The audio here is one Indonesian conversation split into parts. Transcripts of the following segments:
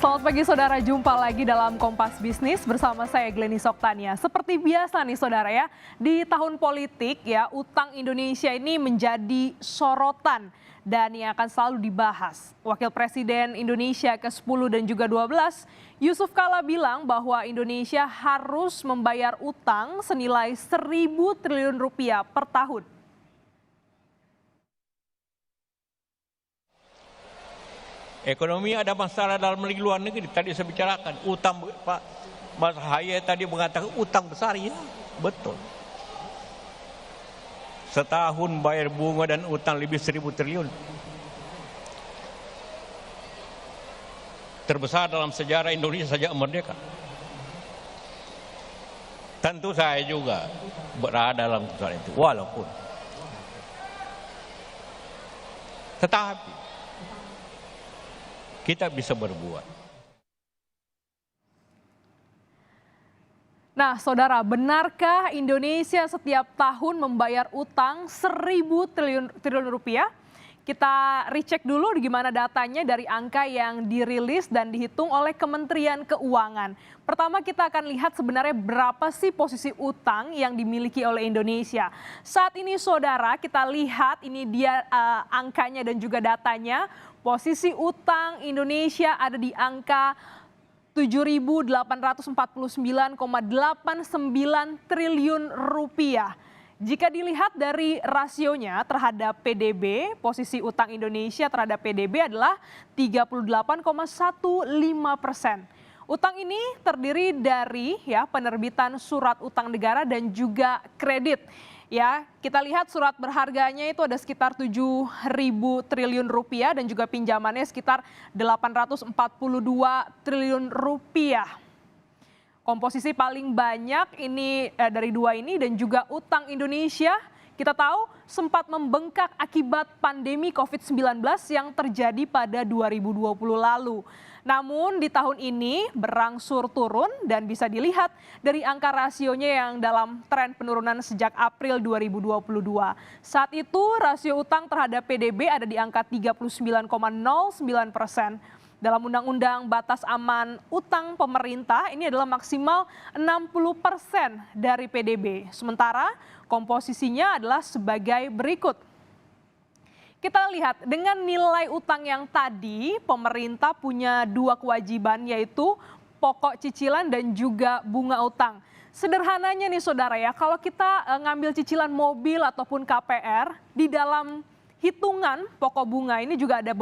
Selamat pagi saudara, jumpa lagi dalam Kompas Bisnis bersama saya Glenny Soktania. Seperti biasa nih saudara ya, di tahun politik ya utang Indonesia ini menjadi sorotan dan yang akan selalu dibahas. Wakil Presiden Indonesia ke-10 dan juga 12, Yusuf Kala bilang bahwa Indonesia harus membayar utang senilai 1.000 triliun rupiah per tahun. Ekonomi ada masalah dalam negeri luar negeri. Tadi saya bicarakan utang, Pak Mas Haye tadi mengatakan utang besar, ya betul. Setahun bayar bunga dan utang lebih 1.000 triliun. Terbesar dalam sejarah Indonesia sejak merdeka. Tentu saya juga berada dalam soal itu, walaupun. Tetapi kita bisa berbuat. Nah, saudara, benarkah Indonesia setiap tahun membayar utang 1.000 triliun rupiah? Kita recheck dulu gimana datanya dari angka yang dirilis dan dihitung oleh Kementerian Keuangan. Pertama kita akan lihat sebenarnya berapa sih posisi utang yang dimiliki oleh Indonesia. Saat ini saudara kita lihat ini dia angkanya dan juga datanya. Posisi utang Indonesia ada di angka 7.849,89 triliun rupiah. Jika dilihat dari rasionya terhadap PDB, posisi utang Indonesia terhadap PDB adalah 38,15%. Utang ini terdiri dari penerbitan surat utang negara dan juga kredit. Ya, kita lihat surat berharganya itu ada sekitar 7.000 triliun rupiah dan juga pinjamannya sekitar 842 triliun rupiah. Komposisi paling banyak ini dari dua ini dan juga utang Indonesia kita tahu sempat membengkak akibat pandemi COVID-19 yang terjadi pada 2020 lalu. Namun di tahun ini berangsur turun dan bisa dilihat dari angka rasionya yang dalam tren penurunan sejak April 2022. Saat itu rasio utang terhadap PDB ada di angka 39,09%. Dalam Undang-Undang Batas Aman Utang Pemerintah ini adalah maksimal 60% dari PDB. Sementara komposisinya adalah sebagai berikut. Kita lihat dengan nilai utang yang tadi pemerintah punya dua kewajiban yaitu pokok cicilan dan juga bunga utang. Sederhananya nih saudara ya, kalau kita ngambil cicilan mobil ataupun KPR di dalam hitungan pokok bunga ini juga ada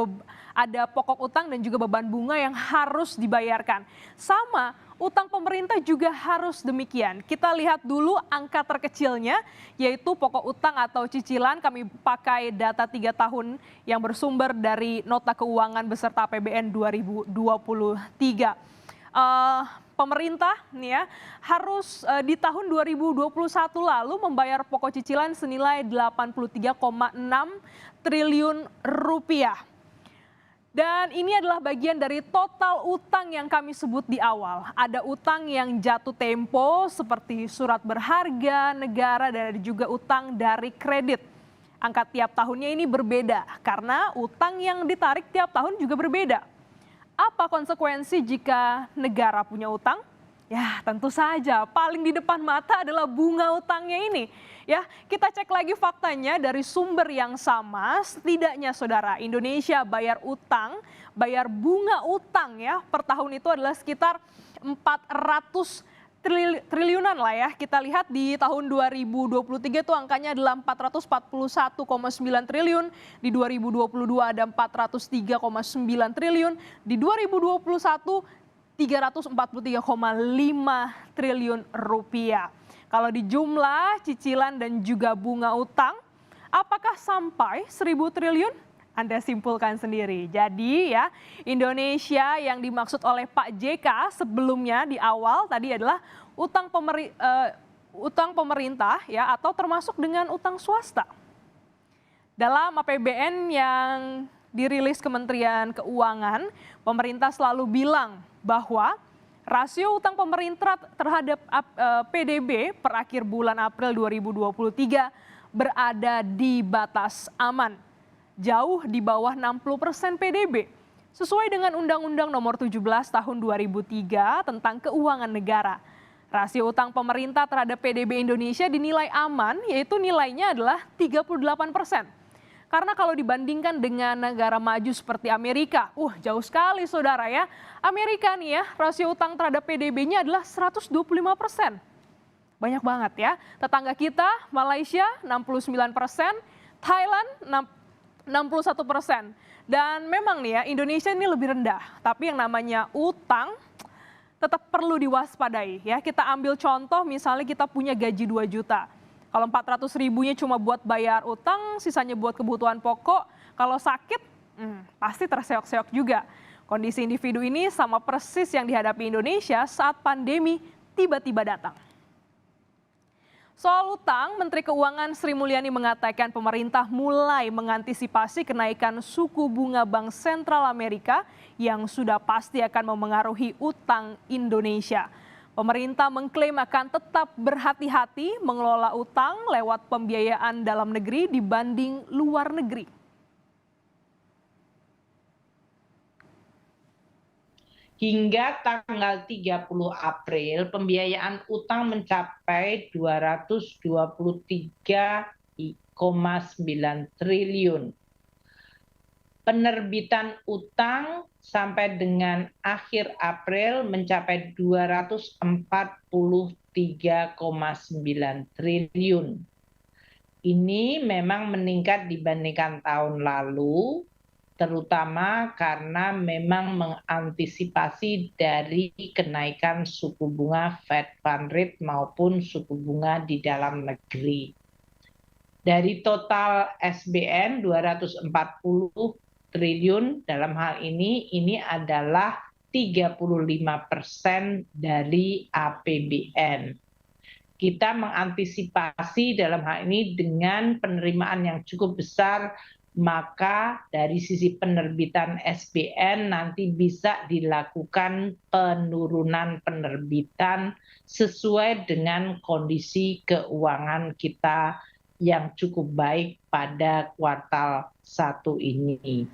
pokok utang dan juga beban bunga yang harus dibayarkan. Sama, utang pemerintah juga harus demikian. Kita lihat dulu angka terkecilnya yaitu pokok utang atau cicilan. Kami pakai data 3 tahun yang bersumber dari Nota Keuangan beserta APBN 2023. Pemerintah nih ya harus di tahun 2021 lalu membayar pokok cicilan senilai 83,6 triliun rupiah. Dan ini adalah bagian dari total utang yang kami sebut di awal. Ada utang yang jatuh tempo seperti surat berharga negara dan ada juga utang dari kredit. Angka tiap tahunnya ini berbeda karena utang yang ditarik tiap tahun juga berbeda. Apa konsekuensi jika negara punya utang? Ya tentu saja paling di depan mata adalah bunga utangnya ini. Ya, kita cek lagi faktanya dari sumber yang sama, setidaknya saudara Indonesia bayar bunga utang ya per tahun itu adalah sekitar 400 triliunan lah ya. Kita lihat di tahun 2023 itu angkanya adalah 441,9 triliun, di 2022 ada 403,9 triliun, di 2021 343,5 triliun rupiah. Kalau di jumlah cicilan dan juga bunga utang, apakah sampai 1.000 triliun? Anda simpulkan sendiri. Jadi ya, Indonesia yang dimaksud oleh Pak JK sebelumnya di awal tadi adalah utang pemerintah ya atau termasuk dengan utang swasta. Dalam APBN yang dirilis Kementerian Keuangan, pemerintah selalu bilang bahwa rasio utang pemerintah terhadap PDB per akhir bulan April 2023 berada di batas aman, jauh di bawah 60% PDB. Sesuai dengan Undang-Undang Nomor 17 Tahun 2003 tentang Keuangan Negara, rasio utang pemerintah terhadap PDB Indonesia dinilai aman, yaitu nilainya adalah 38%. Karena kalau dibandingkan dengan negara maju seperti Amerika, jauh sekali saudara ya. Amerika nih ya, rasio utang terhadap PDB-nya adalah 125%. Banyak banget ya. Tetangga kita, Malaysia 69%, Thailand 61%. Dan memang nih ya, Indonesia ini lebih rendah. Tapi yang namanya utang tetap perlu diwaspadai ya. Kita ambil contoh misalnya kita punya gaji 2 juta. Kalau 400 ribunya cuma buat bayar utang, sisanya buat kebutuhan pokok. Kalau sakit, pasti terseok-seok juga. Kondisi individu ini sama persis yang dihadapi Indonesia saat pandemi tiba-tiba datang. Soal utang, Menteri Keuangan Sri Mulyani mengatakan pemerintah mulai mengantisipasi kenaikan suku bunga Bank Sentral Amerika yang sudah pasti akan memengaruhi utang Indonesia. Pemerintah mengklaim akan tetap berhati-hati mengelola utang lewat pembiayaan dalam negeri dibanding luar negeri. Hingga tanggal 30 April, pembiayaan utang mencapai 223,9 triliun. Penerbitan utang sampai dengan akhir April mencapai 243,9 triliun. Ini memang meningkat dibandingkan tahun lalu, terutama karena memang mengantisipasi dari kenaikan suku bunga Fed Fund Rate maupun suku bunga di dalam negeri. Dari total SBN 240 triliun dalam hal ini adalah 35% dari APBN. Kita mengantisipasi dalam hal ini dengan penerimaan yang cukup besar, maka dari sisi penerbitan SBN nanti bisa dilakukan penurunan penerbitan sesuai dengan kondisi keuangan kita yang cukup baik pada kuartal 1 ini.